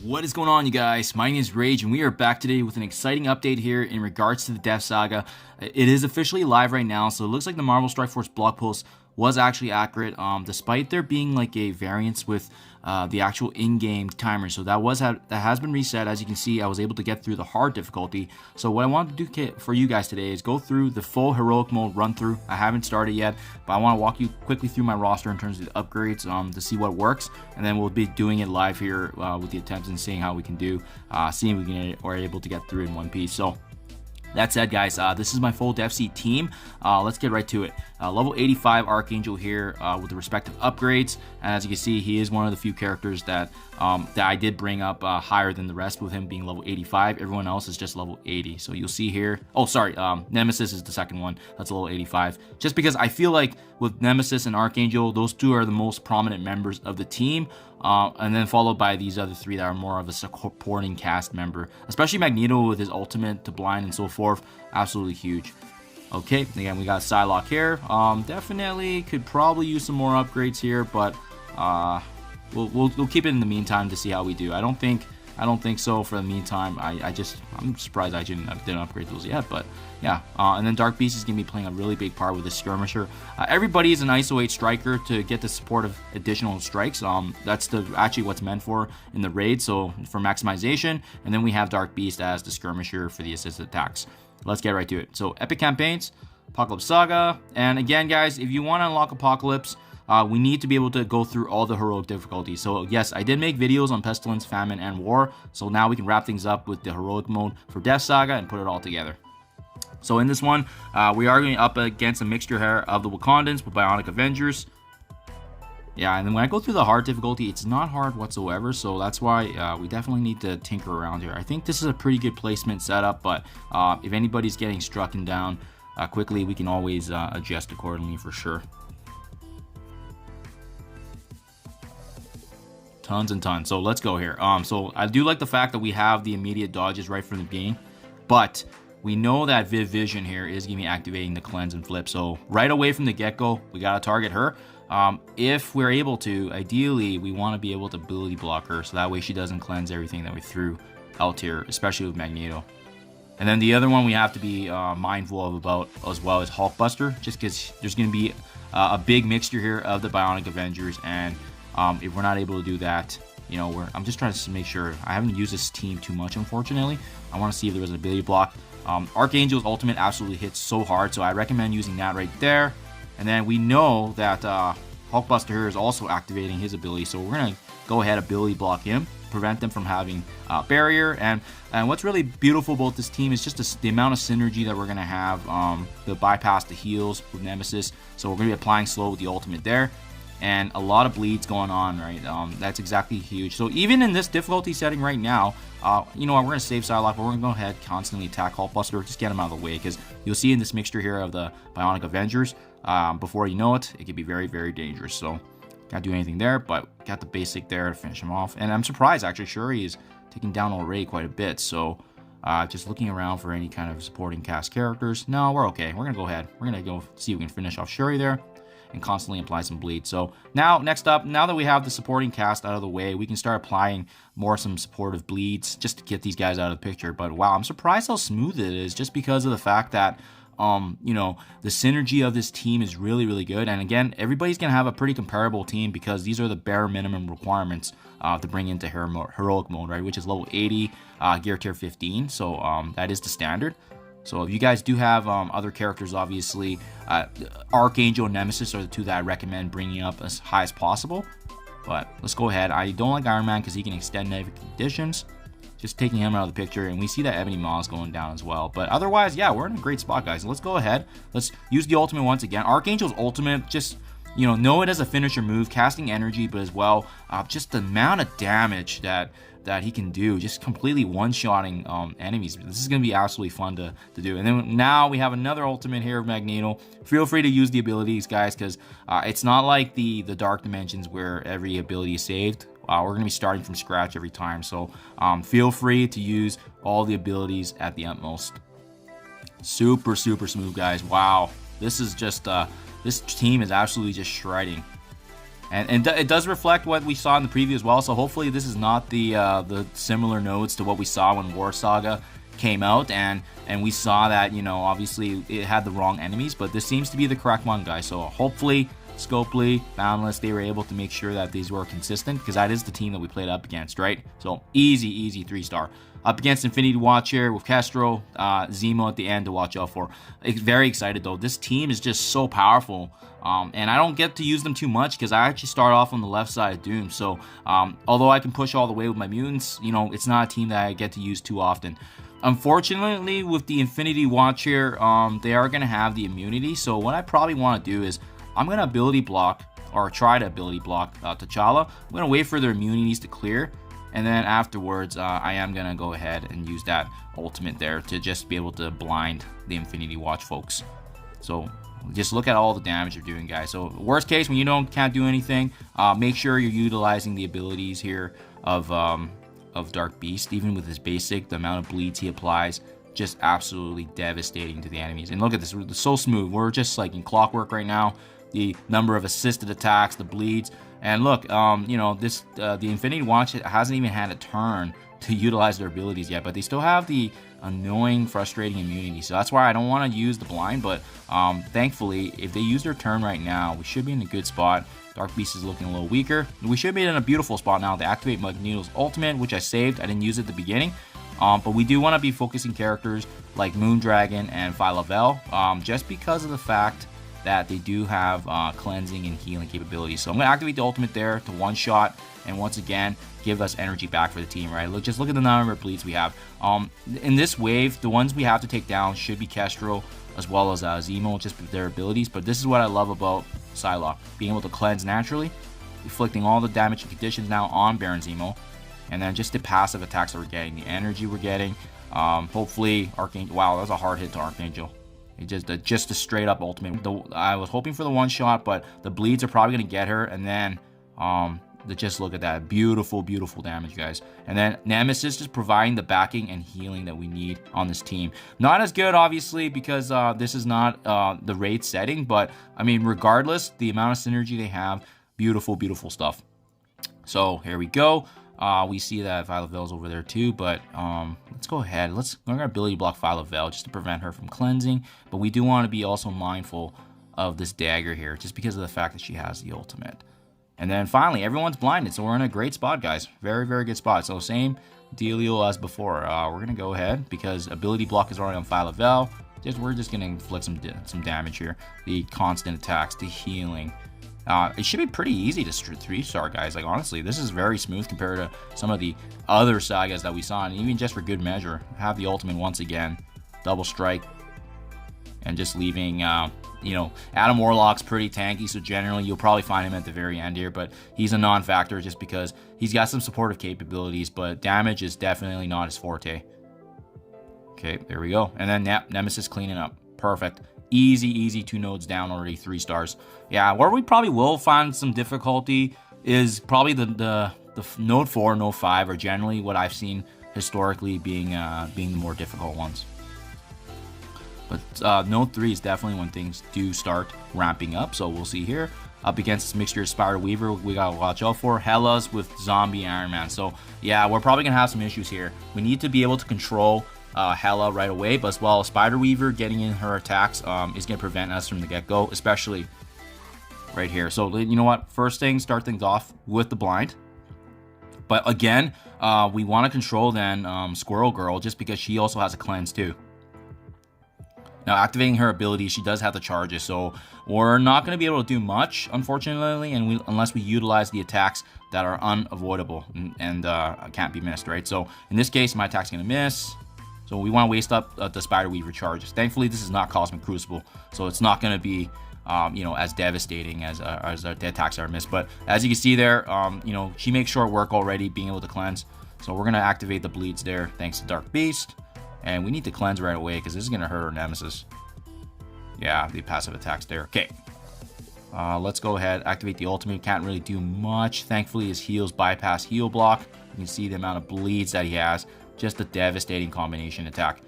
What is going on, you guys? My name is Rayge, and we are back today with an exciting update here in regards to the Death Saga. It is officially live right now, so it looks like the Marvel Strike Force blog post was actually accurate, despite there being like a variance with the actual in-game timer. So that has been reset. As you can see, I was able to get through the hard difficulty. So what I wanted to do for you guys today is go through the full heroic mode run through. I haven't started yet, but I want to walk you quickly through my roster in terms of the upgrades to see what works, and then we'll be doing it live here with the attempts and seeing how we can do, seeing if we're able to get through in one piece. So that said, guys, this is my full DevC team. Let's get right to it. Level 85 Archangel here with the respective upgrades. And as you can see, he is one of the few characters that I did bring up higher than the rest, with him being level 85. Everyone else is just level 80. So you'll see here. Oh, sorry. Nemesis is the second one. That's level 85. Just because I feel like with Nemesis and Archangel, those two are the most prominent members of the team. And then followed by these other three that are more of a supporting cast member, especially Magneto with his ultimate to blind and so forth. Absolutely huge. Okay, again, we got Psylocke here. Definitely could probably use some more upgrades here, but we'll keep it in the meantime to see how we do. I don't think so for the meantime. I'm surprised I didn't upgrade those yet, but yeah. And then Dark Beast is going to be playing a really big part with the Skirmisher. Everybody is an ISO 8 striker to get the support of additional strikes. That's actually what's meant for in the raid, so for maximization. And then we have Dark Beast as the Skirmisher for the assisted attacks. Let's get right to it. So Epic Campaigns, Apocalypse Saga. And again, guys, if you want to unlock Apocalypse, we need to be able to go through all the heroic difficulties. So yes, I did make videos on Pestilence, Famine, and War. So now we can wrap things up with the heroic mode for Death Saga and put it all together. So in this one, we are going up against a mixture here of the Wakandans with Bionic Avengers. Yeah, and then when I go through the hard difficulty, it's not hard whatsoever. So that's why we definitely need to tinker around here. I think this is a pretty good placement setup, but if anybody's getting struck down quickly, we can always adjust accordingly for sure. Tons and tons. So let's go here. So I do like the fact that we have the immediate dodges right from the beginning, but we know that Viv Vision here is going to be activating the cleanse and flip. So right away from the get-go, we got to target her. If we're able to, ideally, we want to be able to ability block her, so that way she doesn't cleanse everything that we threw out here, especially with Magneto. And then the other one we have to be mindful of about as well is Hulkbuster, just because there's going to be a big mixture here of the Bionic Avengers, and if we're not able to do that, you know, I'm just trying to make sure. I haven't used this team too much, unfortunately. I want to see if there was an ability block. Archangel's ultimate absolutely hits so hard, so I recommend using that right there. And then we know that Hulkbuster here is also activating his ability, so we're going to go ahead ability block him, prevent them from having barrier. And what's really beautiful about this team is just the amount of synergy that we're going to have, the bypass the heals with Nemesis. So we're going to be applying slow with the ultimate there, and a lot of bleeds going on, right? That's exactly huge. So even in this difficulty setting right now, you know what, we're going to save Psylocke, but we're going to go ahead constantly attack Hulkbuster, just get him out of the way, because you'll see in this mixture here of the Bionic Avengers, before you know it, it could be very, very dangerous. So can't do anything there, but got the basic there to finish him off. And I'm surprised, actually, Shuri is taking down already quite a bit. So just looking around for any kind of supporting cast characters. No, we're okay. We're going to go ahead. We're going to go see if we can finish off Shuri there and constantly apply some bleed. So now, next up, now that we have the supporting cast out of the way, we can start applying some supportive bleeds just to get these guys out of the picture. But wow, I'm surprised how smooth it is, just because of the fact that you know, the synergy of this team is really, really good. And again, everybody's gonna have a pretty comparable team, because these are the bare minimum requirements to bring into heroic mode, right? Which is level 80, gear tier 15. So that is the standard. So if you guys do have other characters, obviously, Archangel and Nemesis are the two that I recommend bringing up as high as possible. But let's go ahead. I don't like Iron Man because he can extend negative conditions. Just taking him out of the picture, and we see that Ebony Maw is going down as well. But otherwise, yeah, we're in a great spot, guys. Let's go ahead. Let's use the ultimate once again. Archangel's ultimate, just, you know it as a finisher move, casting energy, but as well, just the amount of damage that he can do, just completely one-shotting enemies. This is going to be absolutely fun to do. And then now we have another ultimate here of Magneto. Feel free to use the abilities, guys, because it's not like the Dark Dimensions where every ability is saved. We're going to be starting from scratch every time, so feel free to use all the abilities at the utmost. Super, super smooth, guys. Wow, this is just this team is absolutely just shredding. And it does reflect what we saw in the preview as well. So hopefully this is not the similar nodes to what we saw when War Saga came out, and we saw that, you know, obviously it had the wrong enemies, but this seems to be the correct one, guys. So hopefully Scopely, Boundless, they were able to make sure that these were consistent, because that is the team that we played up against, right? So easy 3-star. Up against Infinity Watch here with Kestrel, Zemo at the end to watch out for. Very excited though. This team is just so powerful. And I don't get to use them too much because I actually start off on the left side of Doom. So although I can push all the way with my mutants, you know, it's not a team that I get to use too often. Unfortunately, with the Infinity Watch here, they are going to have the immunity. So what I probably want to do is I'm going to ability block, or try to ability block T'Challa. I'm going to wait for their immunities to clear. And then afterwards, I am going to go ahead and use that ultimate there to just be able to blind the Infinity Watch folks. So just look at all the damage you're doing, guys. So worst case, when you can't do anything, make sure you're utilizing the abilities here of Dark Beast. Even with his basic, the amount of bleeds he applies, just absolutely devastating to the enemies. And look at this, we're so smooth. We're just like in clockwork right now. The number of assisted attacks, the bleeds. And look, you know, this the Infinity Watch hasn't even had a turn to utilize their abilities yet, but they still have the annoying, frustrating immunity. So that's why I don't want to use the blind, but thankfully, if they use their turn right now, we should be in a good spot. Dark Beast is looking a little weaker. We should be in a beautiful spot now to activate Magneto's ultimate, which I saved. I didn't use it at the beginning. But we do want to be focusing characters like Moondragon and Phyla-Vell, just because of the fact that they do have cleansing and healing capabilities. So I'm going to activate the ultimate there to one-shot, and once again, give us energy back for the team, right? Just look at the number of bleeds we have. In this wave, the ones we have to take down should be Kestrel as well as Zemo, just with their abilities. But this is what I love about Psylocke, being able to cleanse naturally, inflicting all the damage and conditions now on Baron Zemo, and then just the passive attacks that we're getting, the energy we're getting. Hopefully, Archangel. Wow, that was a hard hit to Archangel. It just a straight up ultimate. I was hoping for the one shot, but the bleeds are probably gonna get her, and then just look at that beautiful damage, guys. And then Nemesis just providing the backing and healing that we need on this team. Not as good, obviously, because this is not the raid setting, but I mean, regardless, the amount of synergy they have, beautiful stuff. So here we go. We see that Phyla-Vell's over there too, but let's go ahead. We're gonna ability block Phyla-Vell just to prevent her from cleansing, but we do want to be also mindful of this dagger here, just because of the fact that she has the ultimate. And then finally, everyone's blinded, so we're in a great spot, guys. Very good spot. So same dealio as before. We're gonna go ahead because ability block is already on Phyla-Vell. We're just gonna inflict some damage here. The constant attacks, the healing. It should be pretty easy to 3-star, guys. Like, honestly, this is very smooth compared to some of the other sagas that we saw. And even just for good measure, have the ultimate once again. Double strike. And just leaving, you know, Adam Warlock's pretty tanky, so generally you'll probably find him at the very end here. But he's a non-factor just because he's got some supportive capabilities, but damage is definitely not his forte. Okay, there we go. And then Nemesis cleaning up. Perfect. Easy 2 nodes down already, 3 stars. Yeah, where we probably will find some difficulty is probably the node 4 and node 5 are generally what I've seen historically being the more difficult ones. But node 3 is definitely when things do start ramping up. So we'll see here. Up against this mixture of Spider Weaver, we gotta watch out for Hela's with Zombie Iron Man. So yeah, we're probably gonna have some issues here. We need to be able to control Hela right away, but as well as Spider Weaver getting in her attacks is going to prevent us from the get-go, especially right here. So you know what, first thing, start things off with the blind, but again, we want to control then Squirrel Girl, just because she also has a cleanse too. Now activating her ability, she does have the charges, so we're not going to be able to do much, unfortunately, and unless we utilize the attacks that are unavoidable and can't be missed, right? So in this case, my attack's going to miss. So we want to waste up the Spider Weaver charges. Thankfully, this is not Cosmic Crucible, so it's not going to be, you know, as devastating as the attacks are missed. But as you can see there, you know, she makes short work already being able to cleanse. So we're going to activate the bleeds there, thanks to Dark Beast. And we need to cleanse right away because this is going to hurt our Nemesis. Yeah, the passive attacks there. Okay. Let's go ahead, activate the ultimate. Can't really do much. Thankfully, his heals bypass heal block. You can see the amount of bleeds that he has. Just a devastating combination attack.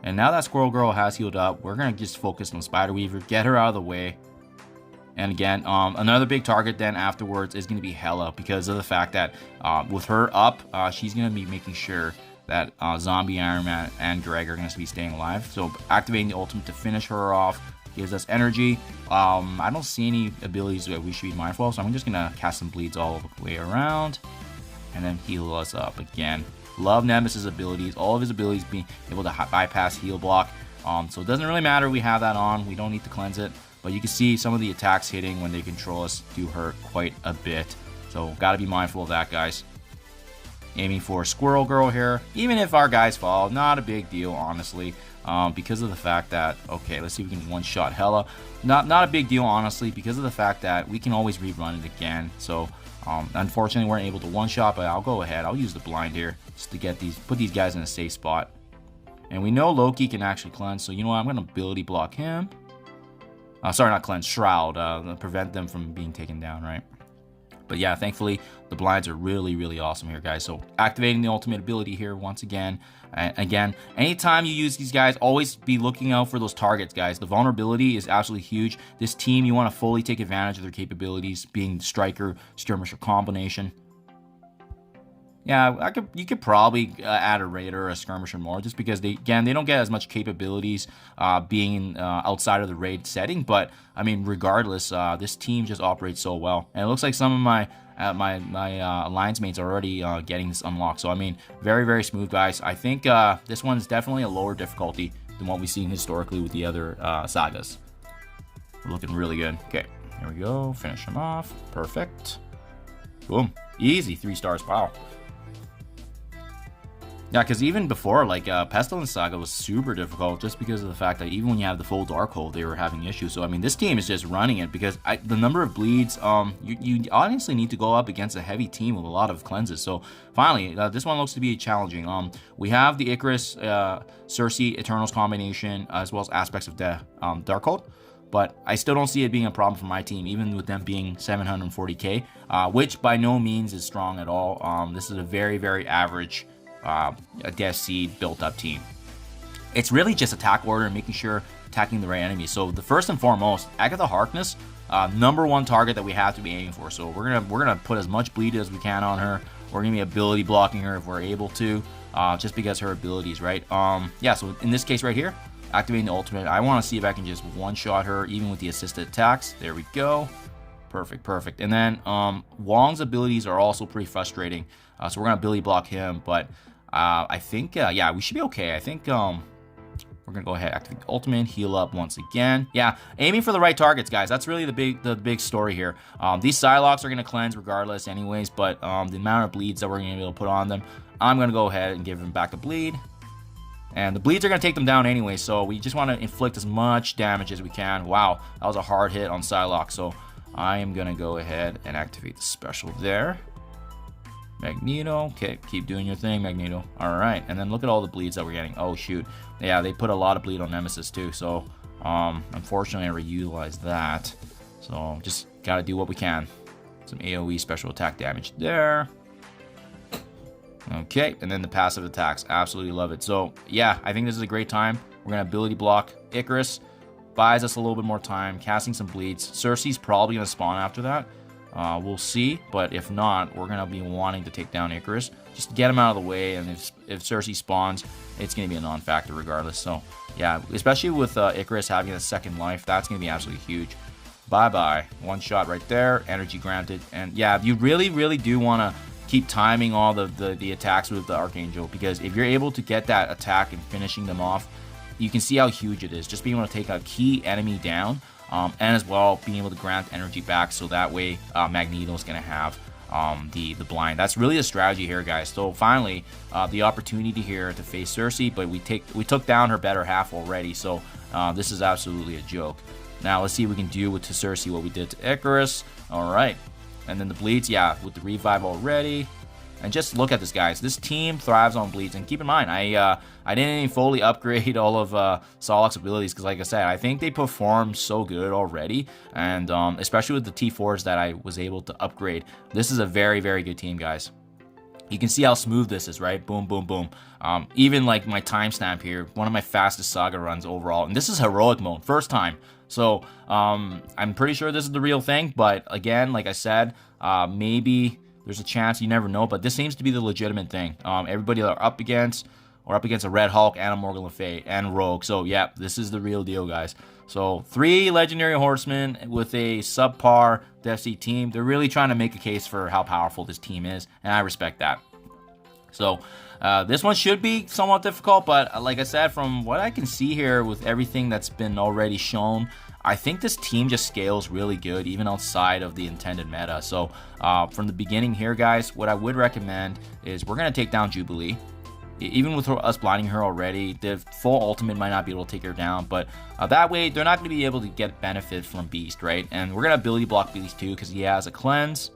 And now that Squirrel Girl has healed up, we're going to just focus on Spider Weaver, get her out of the way. And again, another big target then afterwards is going to be Hela, because of the fact that with her up, she's going to be making sure that Zombie, Iron Man, and Greg are going to be staying alive. So activating the ultimate to finish her off gives us energy. I don't see any abilities that we should be mindful of, so I'm just going to cast some bleeds all the way around and then heal us up again. Love Nemesis' abilities. All of his abilities being able to bypass heal block. So it doesn't really matter we have that on. We don't need to cleanse it. But you can see some of the attacks hitting when they control us do hurt quite a bit. So got to be mindful of that, guys. Aiming for Squirrel Girl here. Even if our guys fall, not a big deal, honestly. Because of the fact that, okay, let's see if we can one-shot Hela. Not a big deal, honestly, because of the fact that we can always rerun it again. So unfortunately, we weren't able to one-shot, but I'll go ahead. I'll use the blind here just to get put these guys in a safe spot. And we know Loki can actually cleanse, so you know what? I'm going to ability block him. Sorry, not cleanse, shroud. Prevent them from being taken down, right? But yeah, thankfully, the blinds are really, really awesome here, guys. So activating the ultimate ability here once again. Again, anytime you use these guys, always be looking out for those targets, guys. The vulnerability is absolutely huge. This team, you want to fully take advantage of their capabilities, being striker, skirmisher combination. Yeah, you could probably add a raider or a skirmisher more, just because they don't get as much capabilities being outside of the raid setting. But I mean, regardless, this team just operates so well, and it looks like some of my alliance mates are already getting this unlocked. So I mean, very, very smooth, guys. I think this one is definitely a lower difficulty than what we've seen historically with the other sagas. We're looking really good. Okay, here we go. Finish him off. Perfect. Boom. Easy. 3 stars. Wow. Yeah, because even before, like, Pestilence Saga was super difficult just because of the fact that even when you have the full Darkhold, they were having issues. So, I mean, this team is just running it because the number of bleeds, you honestly need to go up against a heavy team with a lot of cleanses. So, finally, this one looks to be challenging. We have the Icarus, Cersei, Eternals combination, as well as aspects of the Darkhold. But I still don't see it being a problem for my team, even with them being 740k, which by no means is strong at all. This is a very, very average a Death Seed built up team. It's really just attack order and making sure attacking the right enemy. So the first and foremost, Agatha Harkness, #1 target that we have to be aiming for. So we're gonna put as much bleed as we can on her. We're gonna be ability blocking her if we're able to, just because her abilities, right? Yeah. So in this case right here, activating the ultimate, I want to see if I can just one-shot her even with the assisted attacks. There we go. Perfect, perfect. And then Wong's abilities are also pretty frustrating. So we're gonna ability block him, but I think, yeah, we should be okay. I think we're gonna go ahead, activate the ultimate, heal up once again. Yeah, aiming for the right targets, guys. That's really the big story here. These Psylocks are gonna cleanse regardless anyways, but the amount of bleeds that we're gonna be able to put on them, I'm gonna go ahead and give them back a bleed. And the bleeds are gonna take them down anyway, so we just wanna inflict as much damage as we can. Wow, that was a hard hit on Psylocke, so I am gonna go ahead and activate the special there. Magneto, okay, keep doing your thing, Magneto. All right, and then look at all the bleeds that we're getting. Oh shoot, yeah, they put a lot of bleed on Nemesis too. So, unfortunately, I reutilized that. So just gotta do what we can. Some AOE special attack damage there. Okay, and then the passive attacks, absolutely love it. So yeah, I think this is a great time. We're gonna ability block Icarus, buys us a little bit more time, casting some bleeds. Cersei's probably gonna spawn after that. We'll see, but if not, we're gonna be wanting to take down Icarus, just to get him out of the way. And if Cersei spawns, it's gonna be a non-factor regardless. So yeah, especially with Icarus having a second life, that's gonna be absolutely huge. Bye-bye, one shot right there, energy granted. And yeah, you really do want to keep timing all the attacks with the Archangel, because if you're able to get that attack and finishing them off, you can see how huge it is. Just being able to take a key enemy down, and as well being able to grant energy back, so that way Magneto's gonna have the blind. That's really the strategy here, guys. So finally, the opportunity here to face Cersei, but we took down her better half already. So this is absolutely a joke. Now let's see if we can do with to Cersei what we did to Icarus. All right, and then the bleeds, yeah, with the revive already. And just look at this, guys. This team thrives on bleeds. And keep in mind, I didn't even fully upgrade all of Solok's abilities, because like I said, I think they perform so good already. And especially with the T4s that I was able to upgrade, this is a very, very good team, guys. You can see how smooth this is, right? Boom, boom, boom. Even like my timestamp here, one of my fastest Saga runs overall. And this is heroic mode, first time. So I'm pretty sure this is the real thing, but again, like I said, maybe there's a chance, you never know, but this seems to be the legitimate thing. Everybody are up against a Red Hulk and a Morgan Le Fay and Rogue. So yeah, this is the real deal, guys. So 3 legendary horsemen with a subpar Death Seed team. They're really trying to make a case for how powerful this team is, and I respect that. So this one should be somewhat difficult, but like I said, from what I can see here with everything that's been already shown, I think this team just scales really good, even outside of the intended meta. So from the beginning here, guys, what I would recommend is we're going to take down Jubilee. Even with us blinding her already, the full ultimate might not be able to take her down, but that way they're not going to be able to get benefit from Beast, right? And we're going to ability block Beast too, because he has a cleanse.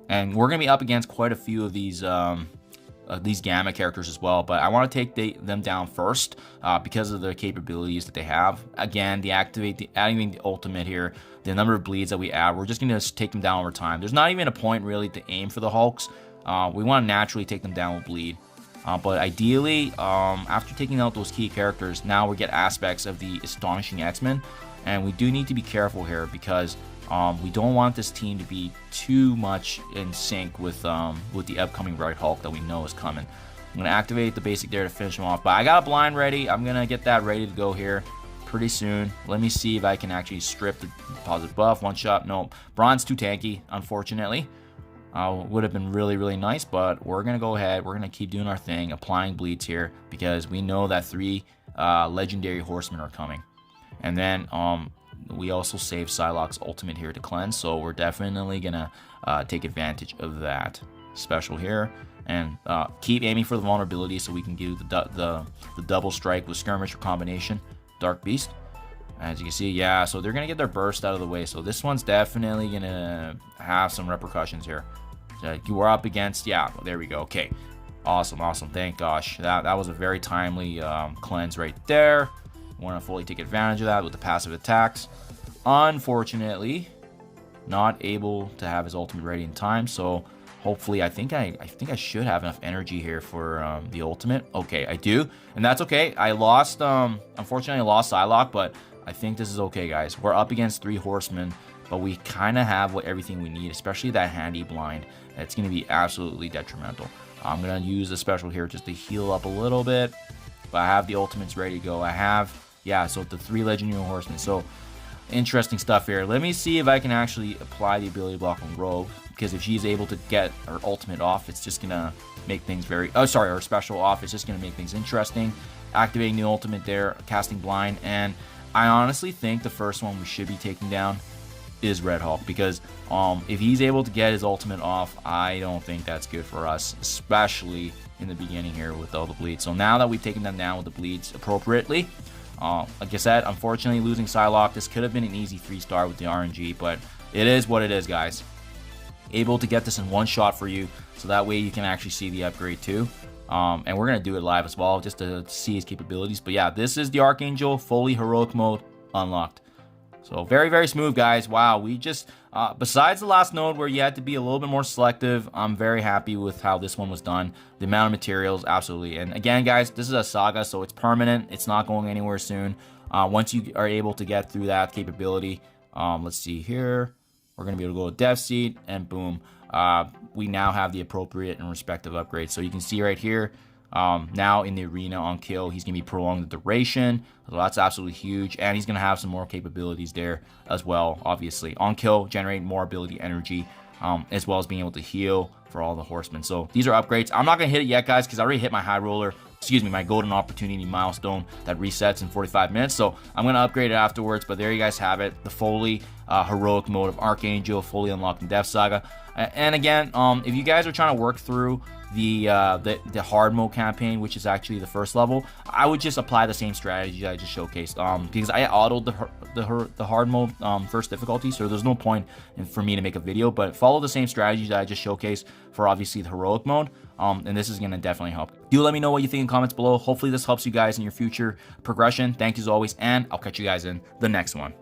And we're going to be up against quite a few of these Gamma characters as well, but I want to take them down first because of the capabilities that they have. Again, adding the ultimate here, the number of bleeds that we add, we're just going to take them down over time. There's not even a point really to aim for the Hulks. We want to naturally take them down with bleed. But ideally, after taking out those key characters, now we get aspects of the Astonishing X-Men, and we do need to be careful here because we don't want this team to be too much in sync with the upcoming Red Hulk that we know is coming. I'm going to activate the basic there to finish him off, but I got a blind ready. I'm going to get that ready to go here pretty soon. Let me see if I can actually strip the positive buff. One shot, no. Bronze too tanky, unfortunately. Would have been really, really nice, but we're going to go ahead. We're going to keep doing our thing, applying bleeds here, because we know that 3 legendary horsemen are coming. And then we also save Psylocke's ultimate here to cleanse, so we're definitely going to take advantage of that special here. And keep aiming for the vulnerability so we can do the double strike with skirmish or combination. Dark Beast. As you can see, yeah, so they're going to get their burst out of the way. So this one's definitely going to have some repercussions here. So you are up against, yeah, there we go. Okay, awesome, awesome. Thank gosh. That was a very timely cleanse right there. Want to fully take advantage of that with the passive attacks. Unfortunately, not able to have his ultimate ready in time. So hopefully, I think I should have enough energy here for the ultimate. Okay, I do, and that's okay. I lost, unfortunately, I lost Psylocke, but I think this is okay, guys. We're up against 3 horsemen, but we kind of have everything we need, especially that handy blind. It's going to be absolutely detrimental. I'm going to use the special here just to heal up a little bit, but I have the ultimates ready to go. I have, yeah, so the 3 legendary horsemen. So interesting stuff here. Let me see if I can actually apply the ability block on Rogue, because if she's able to get her ultimate off, it's just going to make things very, her special off. It's just going to make things interesting. Activating the ultimate there, casting blind, and I honestly think the first one we should be taking down is Red Hulk, because if he's able to get his ultimate off, I don't think that's good for us, especially in the beginning here with all the bleeds. So now that we've taken them down with the bleeds appropriately, like I said, unfortunately losing Psylocke, this could have been an easy 3-star with the RNG, but it is what it is, guys. Able to get this in one shot for you, so that way you can actually see the upgrade too. And we're going to do it live as well, just to see his capabilities. But yeah, this is the Archangel, fully heroic mode unlocked. So very, very smooth, guys. Wow, we just, besides the last node where you had to be a little bit more selective, I'm very happy with how this one was done. The amount of materials, absolutely. And again, guys, this is a saga, so it's permanent. It's not going anywhere soon. Once you are able to get through that capability, let's see here. We're going to be able to go to Death Seed, and boom. We now have the appropriate and respective upgrades. So you can see right here, now in the arena on kill, he's going to be prolonged the duration. So that's absolutely huge. And he's going to have some more capabilities there as well, obviously. On kill, generate more ability energy, as well as being able to heal for all the horsemen. So these are upgrades. I'm not going to hit it yet, guys, because I already hit my high roller. Excuse me, my golden opportunity milestone that resets in 45 minutes. So I'm going to upgrade it afterwards. But there you guys have it. The fully heroic mode of Archangel, fully unlocked in Death Saga. And again, if you guys are trying to work through the hard mode campaign, which is actually the first level, I would just apply the same strategy that I just showcased, because I autoed the hard mode first difficulty, so there's no point for me to make a video, but follow the same strategies that I just showcased for obviously the heroic mode, and this is going to definitely help. Do let me know what you think in comments below. Hopefully this helps you guys in your future progression. Thank you as always, and I'll catch you guys in the next one.